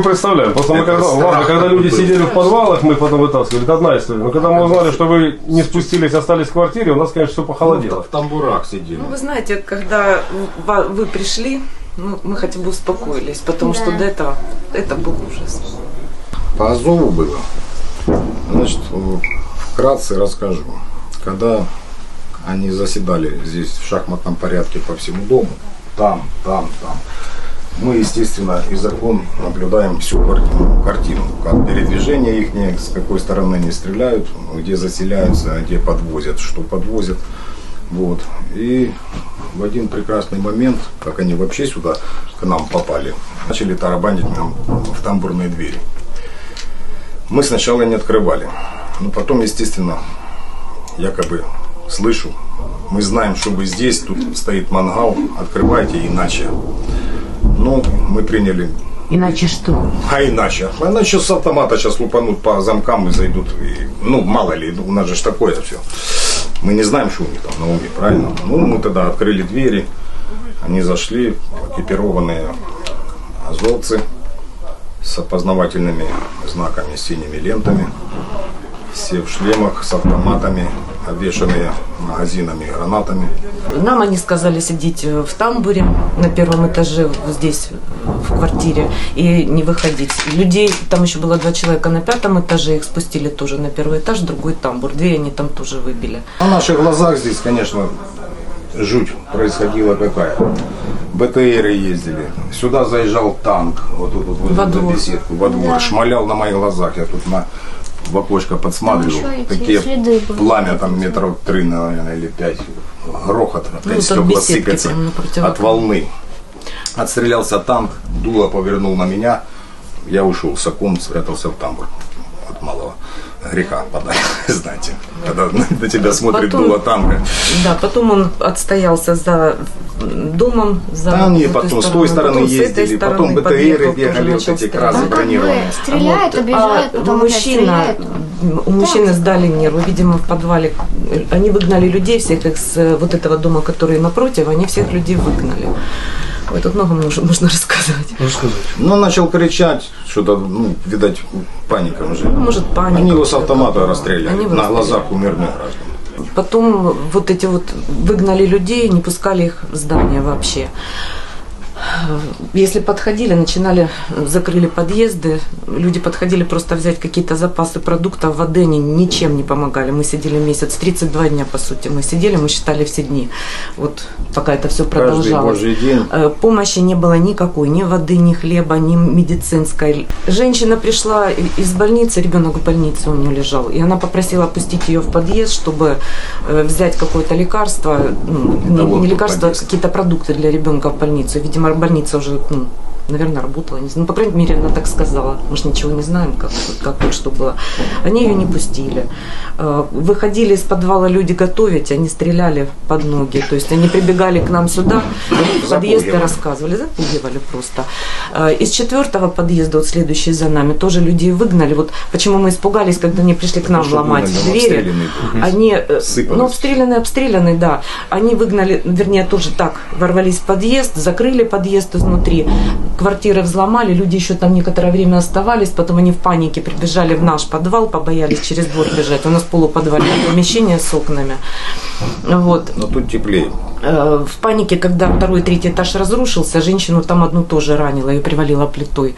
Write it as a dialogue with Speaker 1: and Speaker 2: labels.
Speaker 1: Представляем, просто мы когда,
Speaker 2: страх
Speaker 1: ладно, когда люди
Speaker 2: был.
Speaker 1: сидели в подвалах, мы потом вытаскивали, это одна история. Но когда мы узнали, что вы не спустились, остались в квартире, у нас, конечно, все похолодело.
Speaker 2: В тамбурах сидели.
Speaker 3: Ну, вы знаете, когда вы пришли, ну, мы хотя бы успокоились, потому что до этого это был ужас.
Speaker 2: По Азову было. Значит, вкратце расскажу. Когда они заседали здесь в шахматном порядке по всему дому, там, мы, естественно, из окон наблюдаем всю картину. Как передвижение их, с какой стороны они стреляют, где заселяются, где подвозят, что подвозят. Вот. И в один прекрасный момент, как они вообще сюда к нам попали, начали тарабанить нам в тамбурные двери. Мы сначала не открывали, но потом, естественно, якобы слышу, мы знаем, что вы здесь, тут стоит мангал, открывайте, иначе. Ну, мы приняли.
Speaker 4: Иначе что?
Speaker 2: А иначе? А иначе с автомата сейчас лупанут по замкам и зайдут. И, ну, мало ли, у нас же такое все. Мы не знаем, что у них там на уме, правильно? Ну, мы тогда открыли двери, они зашли, экипированные азовцы с опознавательными знаками, синими лентами. Все в шлемах, с автоматами, обвешанные магазинами, гранатами.
Speaker 3: Нам они сказали сидеть в тамбуре на первом этаже, здесь, в квартире, и не выходить. Людей, там еще было 2 человека на 5-м этаже, их спустили тоже на 1-й этаж, другой тамбур. Дверь они там тоже выбили.
Speaker 2: На наших глазах здесь, конечно, жуть происходила какая. БТРы ездили. Сюда заезжал танк, вот тут вот
Speaker 3: Во
Speaker 2: за
Speaker 3: двор.
Speaker 2: беседку, во двор.
Speaker 5: Да.
Speaker 2: Шмалял на моих глазах. Я тут в окошко подсматривал.
Speaker 5: Там еще эти
Speaker 2: Такие
Speaker 5: следы были.
Speaker 2: пламя там метров 3, наверное, или 5. Грохот. Опять
Speaker 3: Ну, там
Speaker 2: стекла
Speaker 3: беседки
Speaker 2: сыпятся
Speaker 3: прямо напротив
Speaker 2: от
Speaker 3: окна.
Speaker 2: волны. Отстрелялся танк, дуло повернул на меня. Я ушел с окон, спрятался в тамбур. От малого греха подать, знаете. Когда на тебя смотрит
Speaker 3: Потом-
Speaker 2: дуло танка.
Speaker 3: Да, потом он отстоялся за домом, за
Speaker 2: Да, они
Speaker 3: этой
Speaker 2: потом с той стороны
Speaker 3: потом с этой
Speaker 2: ездили,
Speaker 3: стороны
Speaker 2: потом БТРы
Speaker 3: подъехал, тоже
Speaker 2: бегали, вот
Speaker 3: начал
Speaker 2: эти
Speaker 3: стрелять.
Speaker 2: красы
Speaker 5: Там как бы
Speaker 2: бронированные.
Speaker 5: стреляют, обижают, потом опять
Speaker 3: мужчина,
Speaker 5: стреляют.
Speaker 3: у мужчины сдали нервы, видимо, в подвале. Они выгнали людей всех их с вот этого дома, который напротив, они всех людей выгнали. Ой, тут много можно рассказывать.
Speaker 2: Ну, он начал кричать, что-то, ну, видать, паника уже.
Speaker 3: Ну, может, паника.
Speaker 2: Они его с автомата расстреляли,
Speaker 3: Они его
Speaker 2: на
Speaker 3: расстреляли.
Speaker 2: глазах у мирных граждан.
Speaker 3: Потом вот эти вот выгнали людей, не пускали их в здание вообще. Если подходили, закрыли подъезды, люди подходили просто взять какие-то запасы продуктов, воды, они ничем не помогали. Мы сидели месяц, 32 дня, по сути, мы сидели, мы считали все дни, вот пока это все продолжалось.
Speaker 2: Каждый божий день.
Speaker 3: Помощи не было никакой, ни воды, ни хлеба, ни медицинской. Женщина пришла из больницы, ребенок в больнице у нее лежал, и она попросила пустить ее в подъезд, чтобы взять какое-то лекарство, не лекарство, а какие-то продукты для ребенка в больницу. Видимо, больница уже, наверное, работала, не знаю. Ну, по крайней мере, она так сказала. Мы же ничего не знаем, как вот что было. Они ее не пустили. Выходили из подвала люди готовить, они стреляли под ноги. То есть они прибегали к нам сюда, в подъезде рассказывали, запугивали просто. Из 4-го подъезда, вот следующий за нами, тоже людей выгнали. Вот почему мы испугались, когда они пришли к нам
Speaker 2: Чтобы
Speaker 3: ломать
Speaker 2: они
Speaker 3: двери.
Speaker 2: обстреляны
Speaker 3: Они,
Speaker 2: Сыпались.
Speaker 3: обстреляны, да. Они выгнали, вернее, тоже так, ворвались в подъезд, закрыли подъезд изнутри. Квартиры взломали, люди еще там некоторое время оставались, потом они в панике прибежали в наш подвал, побоялись через двор бежать. У нас полуподвальное помещение с окнами. Вот.
Speaker 2: Но тут теплее.
Speaker 3: В панике, когда 2-й, 3-й этаж разрушился, женщину там одну тоже ранила, ее привалило плитой.